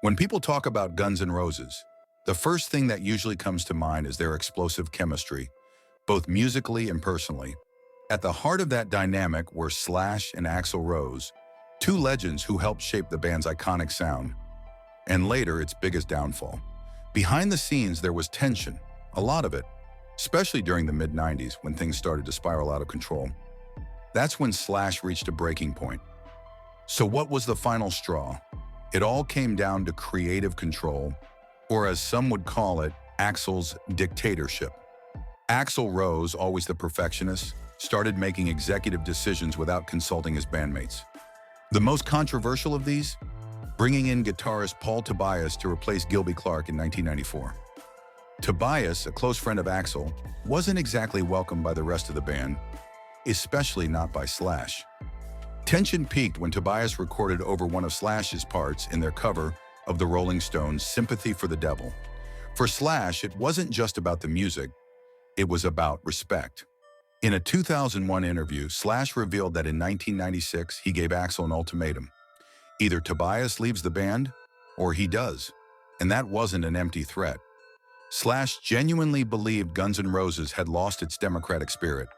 When people talk about Guns N' Roses, the first thing that usually comes to mind is their explosive chemistry, both musically and personally. At the heart of that dynamic were Slash and Axl Rose, two legends who helped shape the band's iconic sound, and later its biggest downfall. Behind the scenes, there was tension, a lot of it, especially during the mid-90s when things started to spiral out of control. That's when Slash reached a breaking point. So what was the final straw? It all came down to creative control, or as some would call it, Axl's dictatorship. Axl Rose, always the perfectionist, started making executive decisions without consulting his bandmates. The most controversial of these? Bringing in guitarist Paul Tobias to replace Gilby Clarke in 1994. Tobias, a close friend of Axl, wasn't exactly welcomed by the rest of the band, especially not by Slash. Tension peaked when Tobias recorded over one of Slash's parts in their cover of the Rolling Stones' Sympathy for the Devil. For Slash, it wasn't just about the music, it was about respect. In a 2001 interview, Slash revealed that in 1996 he gave Axl an ultimatum. Either Tobias leaves the band, or he does. And that wasn't an empty threat. Slash genuinely believed Guns N' Roses had lost its democratic spirit.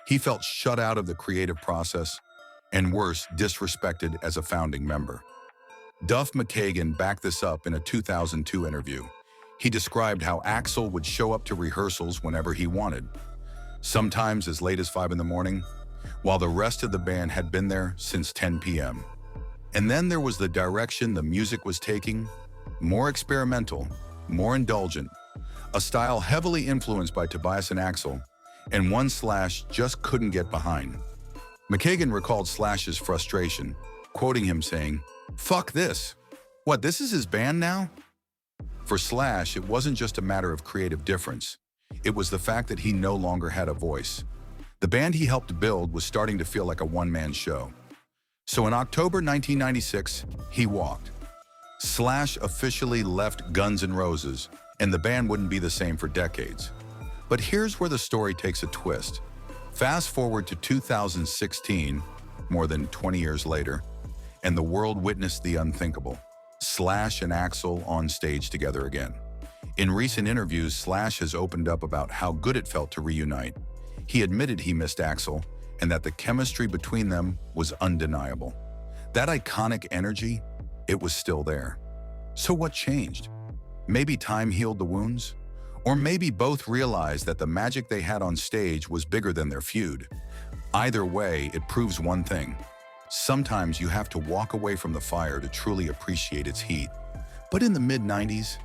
He felt shut out of the creative process, and worse, disrespected as a founding member. Duff McKagan backed this up in a 2002 interview. He described how Axl would show up to rehearsals whenever he wanted, sometimes as late as 5 in the morning, while the rest of the band had been there since 10 p.m. And then there was the direction the music was taking, more experimental, more indulgent, a style heavily influenced by Tobias and Axl, and one Slash just couldn't get behind. McKagan recalled Slash's frustration, quoting him saying, "Fuck this. What, this is his band now?" For Slash, it wasn't just a matter of creative difference. It was the fact that he no longer had a voice. The band he helped build was starting to feel like a one-man show. So in October 1996, he walked. Slash officially left Guns N' Roses, and the band wouldn't be the same for decades. But here's where the story takes a twist. Fast forward to 2016, more than 20 years later, and the world witnessed the unthinkable. Slash and Axl on stage together again. In recent interviews, Slash has opened up about how good it felt to reunite. He admitted he missed Axl and that the chemistry between them was undeniable. That iconic energy, it was still there. So what changed? Maybe time healed the wounds? Or maybe both realized that the magic they had on stage was bigger than their feud. Either way, it proves one thing. Sometimes you have to walk away from the fire to truly appreciate its heat. But in the mid-90s,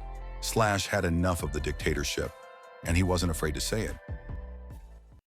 Slash had enough of the dictatorship, and he wasn't afraid to say it.